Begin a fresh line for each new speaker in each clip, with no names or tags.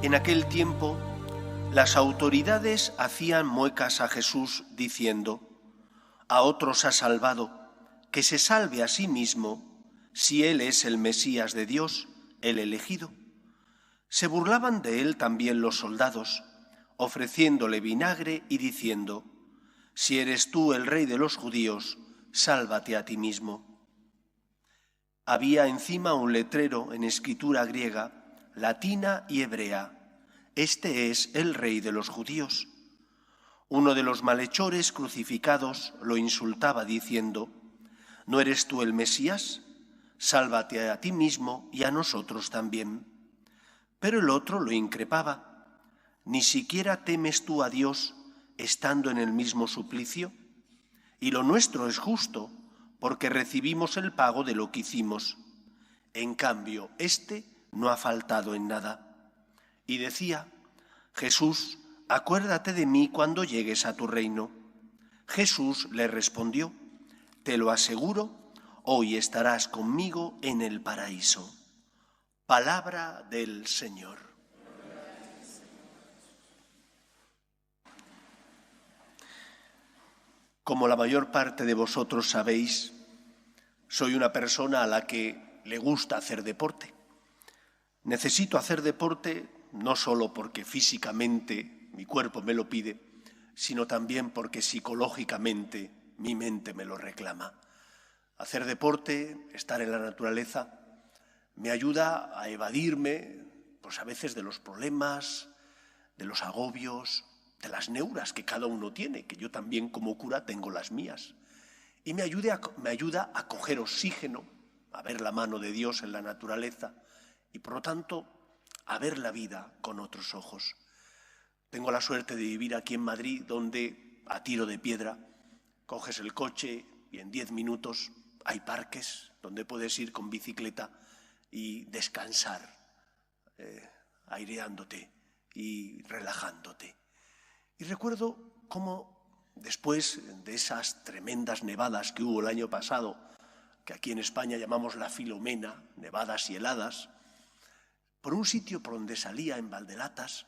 En aquel tiempo, las autoridades hacían muecas a Jesús diciendo: a otros ha salvado, que se salve a sí mismo, si él es el Mesías de Dios, el elegido. Se burlaban de él también los soldados, ofreciéndole vinagre y diciendo: si eres tú el rey de los judíos, sálvate a ti mismo. Había encima un letrero en escritura griega, latina y hebrea: este es el rey de los judíos. Uno de los malhechores crucificados lo insultaba diciendo: ¿no eres tú el Mesías? Sálvate a ti mismo y a nosotros también. Pero el otro lo increpaba: ¿ni siquiera temes tú a Dios estando en el mismo suplicio? Y lo nuestro es justo, porque recibimos el pago de lo que hicimos. En cambio, este no ha faltado en nada. Y decía: Jesús, acuérdate de mí cuando llegues a tu reino. Jesús le respondió: te lo aseguro, hoy estarás conmigo en el paraíso. Palabra del Señor. Como la mayor parte de vosotros sabéis, soy una persona a la que le gusta hacer deporte. Necesito hacer deporte no solo porque físicamente mi cuerpo me lo pide, sino también porque psicológicamente mi mente me lo reclama. Hacer deporte, estar en la naturaleza, me ayuda a evadirme, pues a veces de los problemas, de los agobios, de las neuras que cada uno tiene, que yo también como cura tengo las mías. Y me ayuda a coger oxígeno, a ver la mano de Dios en la naturaleza y por lo tanto a ver la vida con otros ojos. Tengo la suerte de vivir aquí en Madrid, donde a tiro de piedra coges el coche y en 10 minutos hay parques donde puedes ir con bicicleta y descansar, aireándote y relajándote. Y recuerdo cómo después de esas tremendas nevadas que hubo el año pasado, que aquí en España llamamos la Filomena, nevadas y heladas, por un sitio por donde salía en Valdelatas,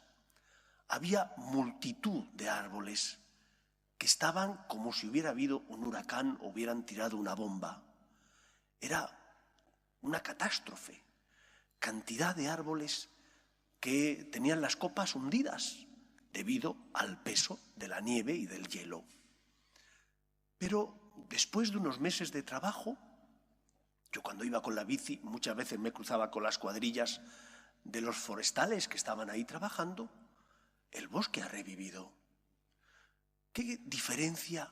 había multitud de árboles que estaban como si hubiera habido un huracán o hubieran tirado una bomba. Era una catástrofe, cantidad de árboles que tenían las copas hundidas debido al peso de la nieve y del hielo. Pero después de unos meses de trabajo, yo cuando iba con la bici muchas veces me cruzaba con las cuadrillas de los forestales que estaban ahí trabajando. El bosque ha revivido. ¿Qué diferencia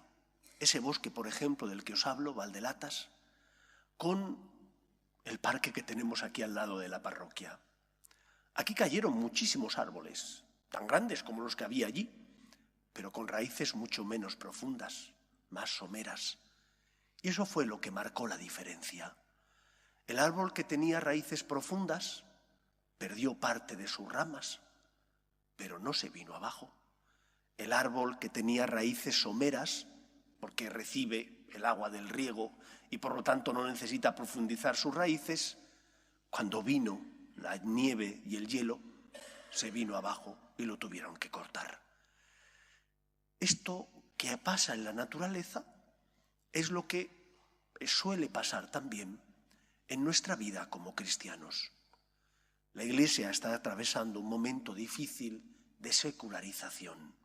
ese bosque, por ejemplo, del que os hablo, Valdelatas, con el parque que tenemos aquí al lado de la parroquia? Aquí cayeron muchísimos árboles, tan grandes como los que había allí, pero con raíces mucho menos profundas, más someras. Y eso fue lo que marcó la diferencia. El árbol que tenía raíces profundas perdió parte de sus ramas, pero no se vino abajo. El árbol que tenía raíces someras, porque recibe el agua del riego y por lo tanto no necesita profundizar sus raíces, cuando vino la nieve y el hielo, se vino abajo y lo tuvieron que cortar. Esto que pasa en la naturaleza es lo que suele pasar también en nuestra vida como cristianos. La Iglesia está atravesando un momento difícil de secularización.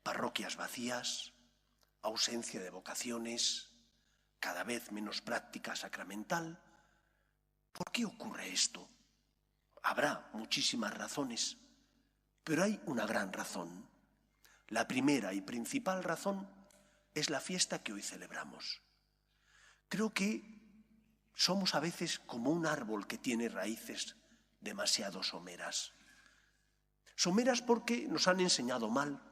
Parroquias vacías, ausencia de vocaciones, cada vez menos práctica sacramental. ¿Por qué ocurre esto? Habrá muchísimas razones, pero hay una gran razón. La primera y principal razón es la fiesta que hoy celebramos. Creo que somos a veces como un árbol que tiene raíces demasiado someras. Someras porque nos han enseñado mal.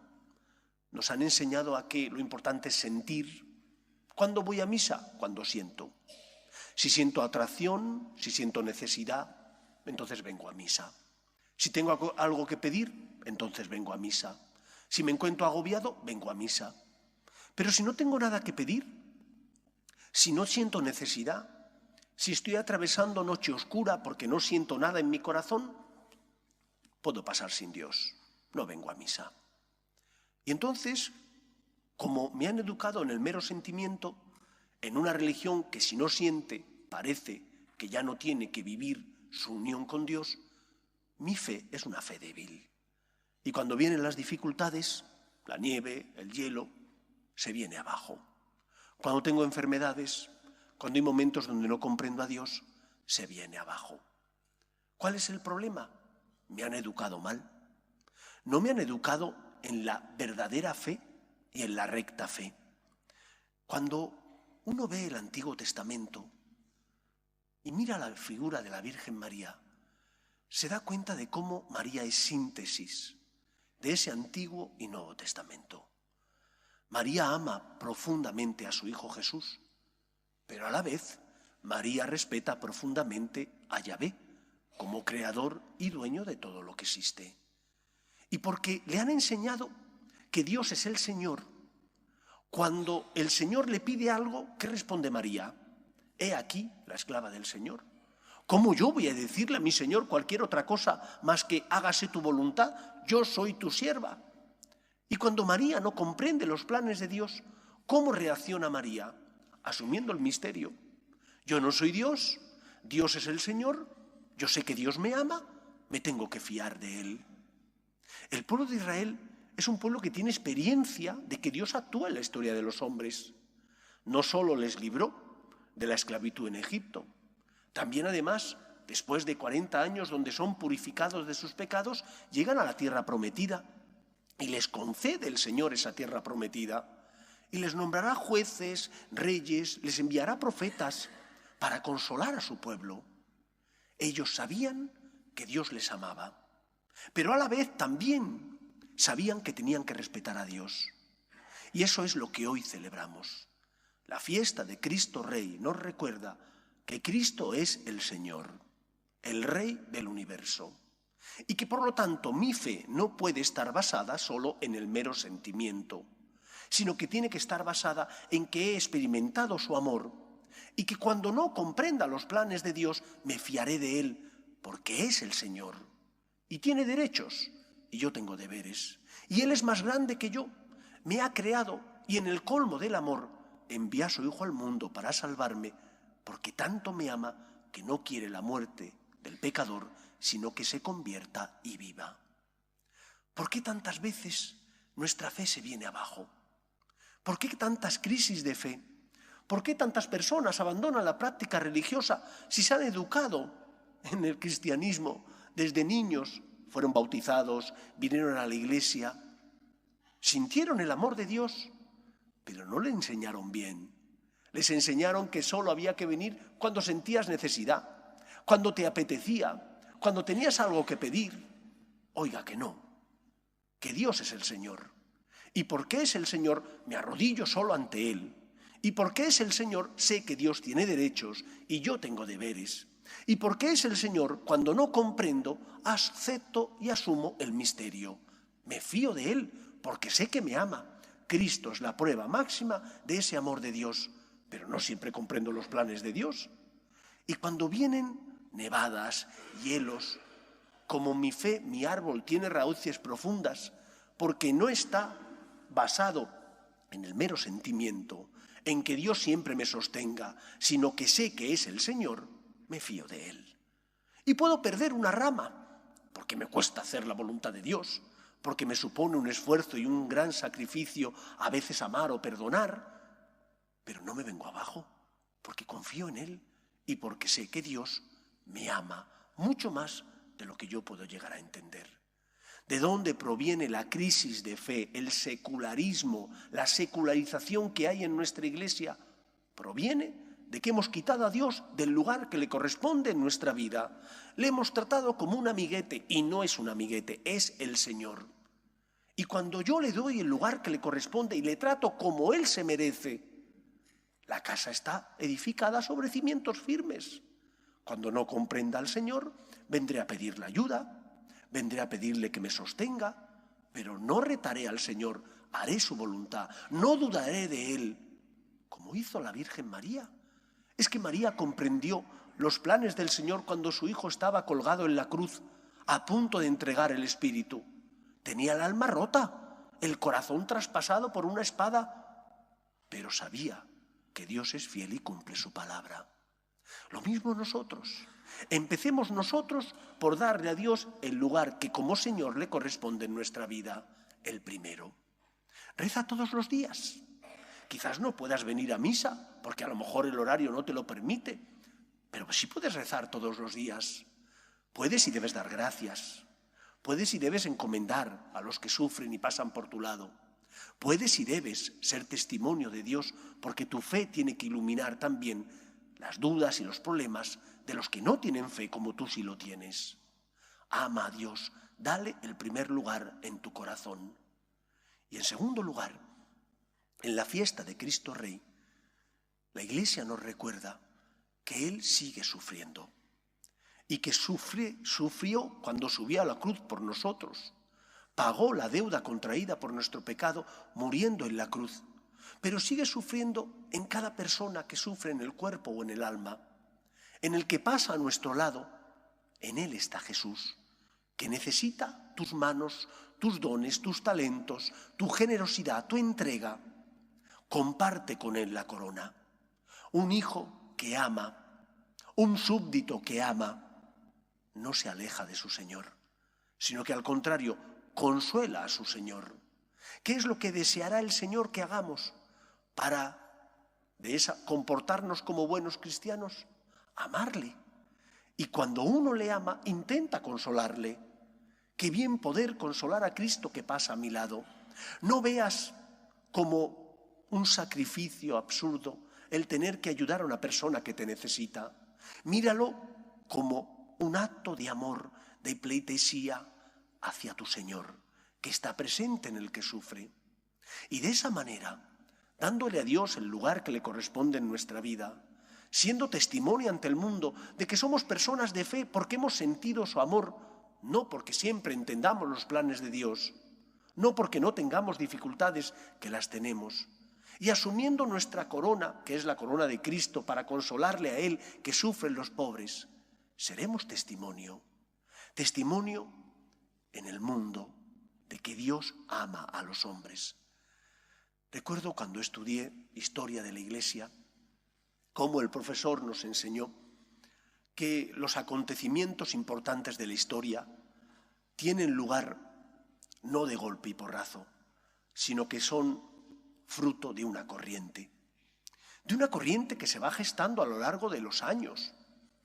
Nos han enseñado a que lo importante es sentir. ¿Cuándo voy a misa? Cuando siento. Si siento atracción, si siento necesidad, entonces vengo a misa. Si tengo algo que pedir, entonces vengo a misa. Si me encuentro agobiado, vengo a misa. Pero si no tengo nada que pedir, si no siento necesidad, si estoy atravesando noche oscura porque no siento nada en mi corazón, puedo pasar sin Dios, no vengo a misa. Y entonces, como me han educado en el mero sentimiento, en una religión que si no siente, parece que ya no tiene que vivir su unión con Dios, mi fe es una fe débil. Y cuando vienen las dificultades, la nieve, el hielo, se viene abajo. Cuando tengo enfermedades, cuando hay momentos donde no comprendo a Dios, se viene abajo. ¿Cuál es el problema? Me han educado mal. No me han educado en la verdadera fe y en la recta fe. Cuando uno ve el Antiguo Testamento y mira la figura de la Virgen María, se da cuenta de cómo María es síntesis de ese Antiguo y Nuevo Testamento. María ama profundamente a su Hijo Jesús, pero a la vez María respeta profundamente a Yahvé como creador y dueño de todo lo que existe. Y porque le han enseñado que Dios es el Señor, cuando el Señor le pide algo, ¿qué responde María? He aquí la esclava del Señor. ¿Cómo yo voy a decirle a mi Señor cualquier otra cosa más que hágase tu voluntad? Yo soy tu sierva. Y cuando María no comprende los planes de Dios, ¿cómo reacciona María? Asumiendo el misterio. Yo no soy Dios, Dios es el Señor, yo sé que Dios me ama, me tengo que fiar de Él. El pueblo de Israel es un pueblo que tiene experiencia de que Dios actúa en la historia de los hombres. No solo les libró de la esclavitud en Egipto, también además, después de 40 años donde son purificados de sus pecados, llegan a la tierra prometida y les concede el Señor esa tierra prometida y les nombrará jueces, reyes, les enviará profetas para consolar a su pueblo. Ellos sabían que Dios les amaba, pero a la vez también sabían que tenían que respetar a Dios. Y eso es lo que hoy celebramos. La fiesta de Cristo Rey nos recuerda que Cristo es el Señor, el Rey del universo, y que por lo tanto mi fe no puede estar basada solo en el mero sentimiento, sino que tiene que estar basada en que he experimentado su amor y que cuando no comprenda los planes de Dios me fiaré de Él, porque es el Señor y tiene derechos y yo tengo deberes. Y Él es más grande que yo, me ha creado y en el colmo del amor envía a su Hijo al mundo para salvarme, porque tanto me ama que no quiere la muerte del pecador, sino que se convierta y viva. ¿Por qué tantas veces nuestra fe se viene abajo? ¿Por qué tantas crisis de fe? ¿Por qué tantas personas abandonan la práctica religiosa si se han educado en el cristianismo desde niños? Fueron bautizados, vinieron a la iglesia, sintieron el amor de Dios, pero no le enseñaron bien. Les enseñaron que solo había que venir cuando sentías necesidad, cuando te apetecía, cuando tenías algo que pedir. Oiga que no, que Dios es el Señor. Y porque es el Señor, me arrodillo solo ante Él. Y porque es el Señor, sé que Dios tiene derechos y yo tengo deberes. Y porque es el Señor, cuando no comprendo, acepto y asumo el misterio. Me fío de Él porque sé que me ama. Cristo es la prueba máxima de ese amor de Dios, pero no siempre comprendo los planes de Dios. Y cuando vienen nevadas, hielos, como mi fe, mi árbol tiene raíces profundas, porque no está basado en el mero sentimiento, en que Dios siempre me sostenga, sino que sé que es el Señor, me fío de Él. Y puedo perder una rama, porque me cuesta hacer la voluntad de Dios, porque me supone un esfuerzo y un gran sacrificio a veces amar o perdonar, pero no me vengo abajo, porque confío en Él y porque sé que Dios me ama mucho más de lo que yo puedo llegar a entender. ¿De dónde proviene la crisis de fe, el secularismo, la secularización que hay en nuestra iglesia? Proviene de que hemos quitado a Dios del lugar que le corresponde en nuestra vida. Le hemos tratado como un amiguete y no es un amiguete, es el Señor. Y cuando yo le doy el lugar que le corresponde y le trato como Él se merece, la casa está edificada sobre cimientos firmes. Cuando no comprenda al Señor, vendré a pedirle ayuda, vendré a pedirle que me sostenga, pero no retaré al Señor, haré su voluntad, no dudaré de Él, como hizo la Virgen María. Es que María comprendió los planes del Señor cuando su Hijo estaba colgado en la cruz, a punto de entregar el espíritu. Tenía el alma rota, el corazón traspasado por una espada, pero sabía que Dios es fiel y cumple su palabra. Lo mismo nosotros. Empecemos nosotros por darle a Dios el lugar que como Señor le corresponde en nuestra vida, el primero. Reza todos los días. Quizás no puedas venir a misa, porque a lo mejor el horario no te lo permite, pero sí puedes rezar todos los días. Puedes y debes dar gracias. Puedes y debes encomendar a los que sufren y pasan por tu lado. Puedes y debes ser testimonio de Dios, porque tu fe tiene que iluminar también las dudas y los problemas de los que no tienen fe como tú sí lo tienes. Ama a Dios, dale el primer lugar en tu corazón. Y en segundo lugar, en la fiesta de Cristo Rey, la Iglesia nos recuerda que Él sigue sufriendo y que sufrió cuando subió a la cruz por nosotros. Pagó la deuda contraída por nuestro pecado muriendo en la cruz, pero sigue sufriendo en cada persona que sufre en el cuerpo o en el alma. En el que pasa a nuestro lado, en Él está Jesús, que necesita tus manos, tus dones, tus talentos, tu generosidad, tu entrega. Comparte con Él la corona. Un hijo que ama, un súbdito que ama, no se aleja de su Señor, sino que al contrario, consuela a su Señor. ¿Qué es lo que deseará el Señor que hagamos para comportarnos como buenos cristianos? Amarle. Y cuando uno le ama, intenta consolarle. Qué bien poder consolar a Cristo que pasa a mi lado. No veas como un sacrificio absurdo el tener que ayudar a una persona que te necesita. Míralo como un acto de amor, de pleitesía hacia tu Señor, que está presente en el que sufre. Y de esa manera, dándole a Dios el lugar que le corresponde en nuestra vida, siendo testimonio ante el mundo de que somos personas de fe porque hemos sentido su amor, no porque siempre entendamos los planes de Dios, no porque no tengamos dificultades, que las tenemos, y asumiendo nuestra corona, que es la corona de Cristo, para consolarle a Él que sufren los pobres, seremos testimonio en el mundo de que Dios ama a los hombres. Recuerdo cuando estudié historia de la Iglesia, cómo el profesor nos enseñó que los acontecimientos importantes de la historia tienen lugar no de golpe y porrazo, sino que son fruto de una corriente que se va gestando a lo largo de los años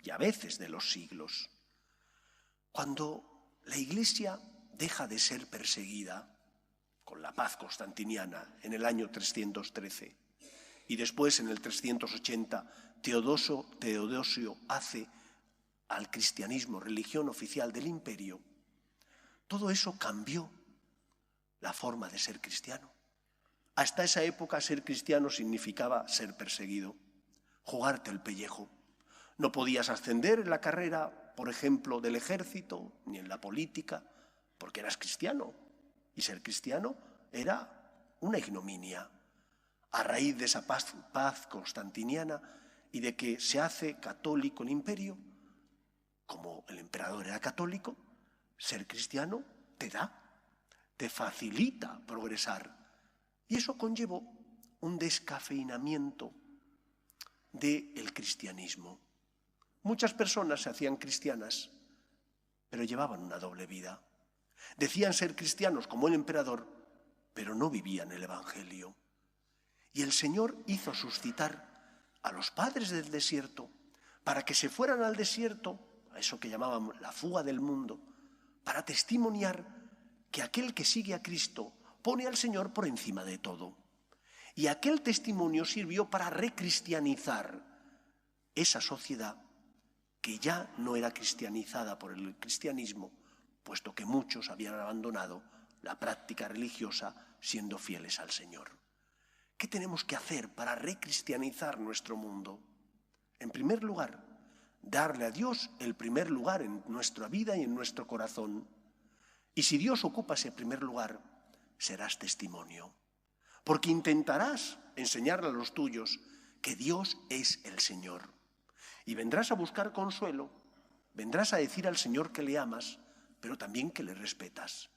y a veces de los siglos. Cuando la Iglesia deja de ser perseguida con la paz constantiniana en el año 313 y después en el 380 Teodosio hace al cristianismo religión oficial del imperio, todo eso cambió la forma de ser cristiano. Hasta esa época ser cristiano significaba ser perseguido, jugarte el pellejo. No podías ascender en la carrera, por ejemplo, del ejército, ni en la política, porque eras cristiano. Y ser cristiano era una ignominia. A raíz de esa paz constantiniana y de que se hace católico el imperio, como el emperador era católico, ser cristiano te facilita progresar. Y eso conllevó un descafeinamiento del cristianismo. Muchas personas se hacían cristianas, pero llevaban una doble vida. Decían ser cristianos como el emperador, pero no vivían el Evangelio. Y el Señor hizo suscitar a los padres del desierto para que se fueran al desierto, a eso que llamaban la fuga del mundo, para testimoniar que aquel que sigue a Cristo pone al Señor por encima de todo. Y aquel testimonio sirvió para recristianizar esa sociedad que ya no era cristianizada por el cristianismo, puesto que muchos habían abandonado la práctica religiosa siendo fieles al Señor. ¿Qué tenemos que hacer para recristianizar nuestro mundo? En primer lugar, darle a Dios el primer lugar en nuestra vida y en nuestro corazón. Y si Dios ocupa ese primer lugar, serás testimonio. Porque intentarás enseñarle a los tuyos que Dios es el Señor. Y vendrás a buscar consuelo, vendrás a decir al Señor que le amas, pero también que le respetas.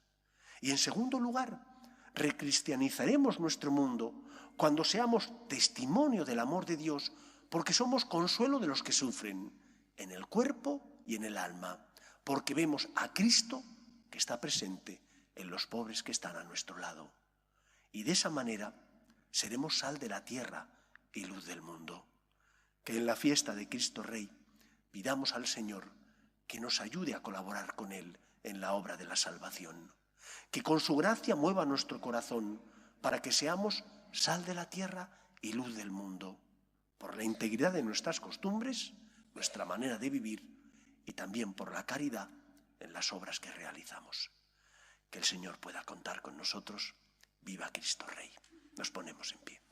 Y en segundo lugar, recristianizaremos nuestro mundo cuando seamos testimonio del amor de Dios, porque somos consuelo de los que sufren, en el cuerpo y en el alma, porque vemos a Cristo que está presente en los pobres que están a nuestro lado. Y de esa manera seremos sal de la tierra y luz del mundo. Que en la fiesta de Cristo Rey pidamos al Señor que nos ayude a colaborar con Él en la obra de la salvación. Que con su gracia mueva nuestro corazón para que seamos sal de la tierra y luz del mundo, por la integridad de nuestras costumbres, nuestra manera de vivir y también por la caridad en las obras que realizamos. Que el Señor pueda contar con nosotros. Viva Cristo Rey. Nos ponemos en pie.